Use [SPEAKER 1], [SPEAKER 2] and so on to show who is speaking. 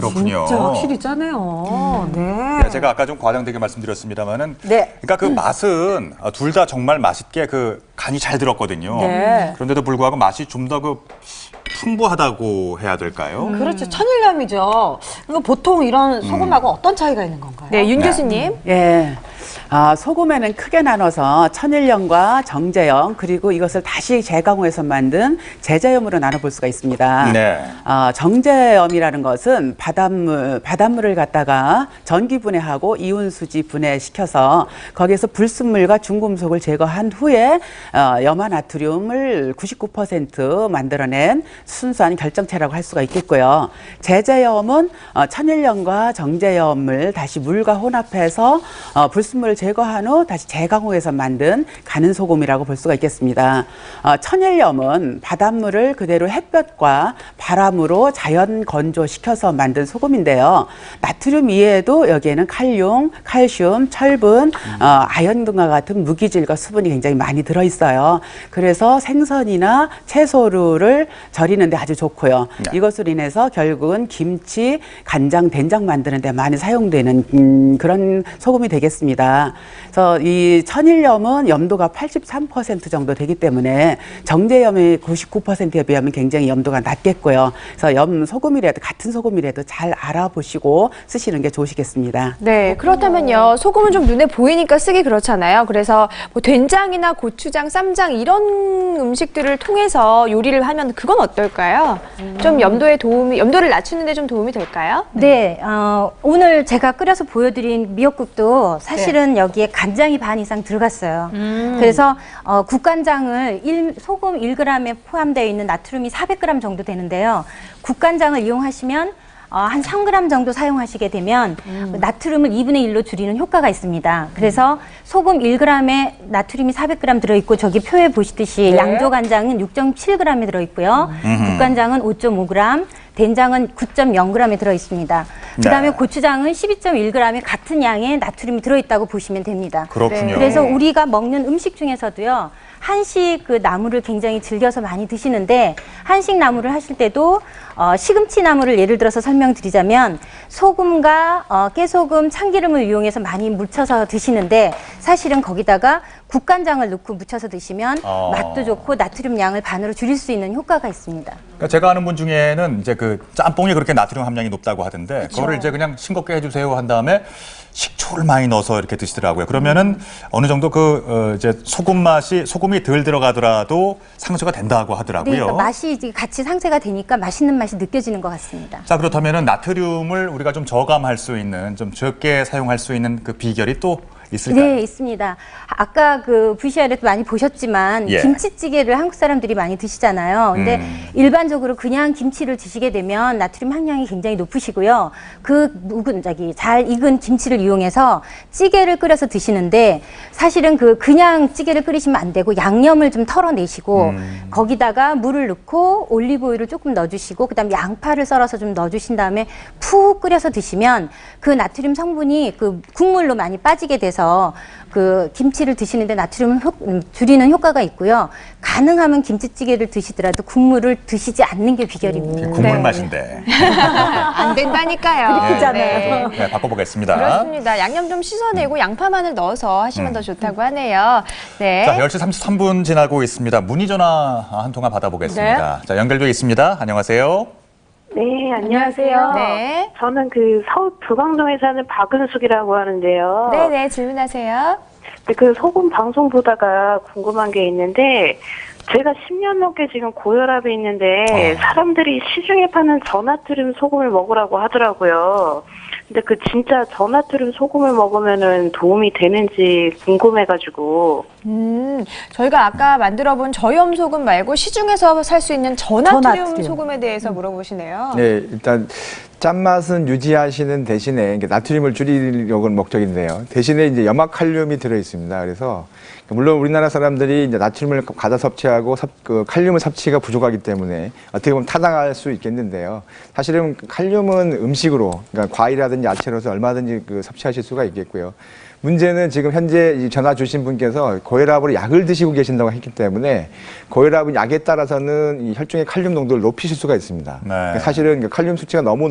[SPEAKER 1] 그렇군요.
[SPEAKER 2] 진짜 확실히 짜네요. 네.
[SPEAKER 1] 제가 아까 좀 과장되게 말씀드렸습니다만은,
[SPEAKER 2] 네.
[SPEAKER 1] 그러니까 그 맛은 둘 다 정말 맛있게 그 간이 잘 들었거든요.
[SPEAKER 2] 네.
[SPEAKER 1] 그런데도 불구하고 맛이 좀 더 그 풍부하다고 해야 될까요?
[SPEAKER 2] 그렇죠. 천일염이죠. 이거 보통 이런 소금하고 어떤 차이가 있는 건가요?
[SPEAKER 3] 네, 윤 교수님.
[SPEAKER 4] 예. 소금에는 크게 나눠서 천일염과 정제염 그리고 이것을 다시 재강호해서 만든 제제염으로 나눠볼 수가 있습니다.
[SPEAKER 1] 네.
[SPEAKER 4] 정제염이라는 것은 바닷물을 갖다가 전기분해하고 이온수지 분해시켜서 거기에서 불순물과 중금속을 제거한 후에 염화나트륨을 99% 만들어낸 순수한 결정체라고 할 수가 있겠고요. 제제염은 천일염과 정제염을 다시 물과 혼합해서 불순물을 제거한 후 다시 재강호해서 만든 가는 소금이라고 볼 수가 있겠습니다. 천일염은 바닷물을 그대로 햇볕과 바람으로 자연 건조시켜서 만든 소금인데요. 나트륨 이외에도 여기에는 칼륨, 칼슘, 철분, 아연 등과 같은 무기질과 수분이 굉장히 많이 들어있어요. 그래서 생선이나 채소류를 절이는 데 아주 좋고요. 이것으로 인해서 결국은 김치, 간장, 된장 만드는 데 많이 사용되는 그런 소금이 되겠습니다. 그래서 이 천일염은 염도가 83% 정도 되기 때문에 정제염의 99%에 비하면 굉장히 염도가 낮겠고요. 그래서 소금이라도 같은 소금이라도 잘 알아보시고 쓰시는 게 좋으시겠습니다.
[SPEAKER 3] 네, 그렇다면요. 소금은 좀 눈에 보이니까 쓰기 그렇잖아요. 그래서 뭐 된장이나 고추장, 쌈장 이런 음식들을 통해서 요리를 하면 그건 어떨까요? 좀 염도를 낮추는 데 좀 도움이 될까요?
[SPEAKER 5] 네, 오늘 제가 끓여서 보여드린 미역국도 사실은 여기에 간장이 반 이상 들어갔어요. 그래서 국간장을 소금 1g에 포함되어 있는 나트륨이 400g 정도 되는데요. 국간장을 이용하시면 한 3g 정도 사용하시게 되면 나트륨을 2분의 1로 줄이는 효과가 있습니다. 그래서 소금 1g에 나트륨이 400g 들어있고 저기 표에 보시듯이 양조간장은 6.7g이 들어있고요. 국간장은 5.5g, 된장은 9.0g에 들어있습니다. 그다음에 고추장은 12.1g에 같은 양의 나트륨이 들어있다고 보시면 됩니다.
[SPEAKER 1] 그렇군요.
[SPEAKER 5] 그래서 우리가 먹는 음식 중에서도요. 한식 그 나물을 굉장히 즐겨서 많이 드시는데 한식 나물을 하실 때도 시금치 나물을 예를 들어서 설명드리자면 소금과 깨소금, 참기름을 이용해서 많이 묻혀서 드시는데 사실은 거기다가 국간장을 넣고 묻혀서 드시면 맛도 좋고 나트륨 양을 반으로 줄일 수 있는 효과가 있습니다.
[SPEAKER 1] 그러니까 제가 아는 분 중에는 이제 그 짬뽕이 그렇게 나트륨 함량이 높다고 하던데 그거를 이제 그냥 싱겁게 해주세요 한 다음에 식초를 많이 넣어서 이렇게 드시더라고요. 그러면은 어느 정도 이제 소금이 덜 들어가더라도 상쇄가 된다고 하더라고요.
[SPEAKER 5] 네, 그러니까 맛이 이제 같이 상쇄가 되니까 맛있는 맛이 느껴지는 것 같습니다.
[SPEAKER 1] 자, 그렇다면은 나트륨을 우리가 좀 저감할 수 있는, 좀 적게 사용할 수 있는 그 비결이 또 있을까요?
[SPEAKER 5] 네, 있습니다. 아까 그 VCR에도 많이 보셨지만 김치찌개를 한국 사람들이 많이 드시잖아요. 근데 일반적으로 그냥 김치를 드시게 되면 나트륨 함량이 굉장히 높으시고요. 잘 익은 김치를 이용해서 찌개를 끓여서 드시는데 사실은 그냥 찌개를 끓이시면 안 되고 양념을 좀 털어내시고 거기다가 물을 넣고 올리브 오일을 조금 넣어주시고 그다음에 양파를 썰어서 좀 넣어주신 다음에 푹 끓여서 드시면 그 나트륨 성분이 그 국물로 많이 빠지게 돼서 그 김치를 드시는데 나트륨을 줄이는 효과가 있고요. 가능하면 김치찌개를 드시더라도 국물을 드시지 않는 게 비결입니다.
[SPEAKER 1] 국물 맛인데.
[SPEAKER 3] 안 된다니까요.
[SPEAKER 5] 그렇잖아요.
[SPEAKER 1] 네, 바꿔보겠습니다.
[SPEAKER 3] 그렇습니다. 양념 좀 씻어내고 양파만을 넣어서 하시면 더 좋다고 하네요. 네.
[SPEAKER 1] 자, 10시 33분 지나고 있습니다. 문의 전화 한 통화 받아보겠습니다. 자, 연결되어 있습니다. 안녕하세요.
[SPEAKER 6] 네, 안녕하세요.
[SPEAKER 3] 네.
[SPEAKER 6] 저는 서울 불광동에 사는 박은숙이라고 하는데요.
[SPEAKER 3] 네네, 질문하세요.
[SPEAKER 6] 그 소금 방송 보다가 궁금한 게 있는데, 제가 10년 넘게 지금 고혈압이 있는데, 사람들이 시중에 파는 저나트륨 소금을 먹으라고 하더라고요. 근데 진짜 저나트륨 소금을 먹으면은 도움이 되는지 궁금해가지고.
[SPEAKER 3] 저희가 아까 만들어본 저염 소금 말고 시중에서 살 수 있는 저나트륨 소금에 대해서 물어보시네요.
[SPEAKER 7] 네, 일단 짠맛은 유지하시는 대신에 나트륨을 줄이려고 하는 목적인데요. 대신에 이제 염화칼륨이 들어 있습니다. 그래서 물론 우리나라 사람들이 이제 나트륨을 과다 섭취하고 칼륨을 섭취가 부족하기 때문에 어떻게 보면 타당할 수 있겠는데요. 사실은 칼륨은 음식으로, 그러니까 과일이라든지 야채로서 얼마든지 섭취하실 수가 있겠고요. 문제는 지금 현재 전화 주신 분께서 고혈압으로 약을 드시고 계신다고 했기 때문에 고혈압은 약에 따라서는 이 혈중의 칼륨 농도를 높이실 수가 있습니다.
[SPEAKER 1] 네.
[SPEAKER 7] 사실은 칼륨 수치가 너무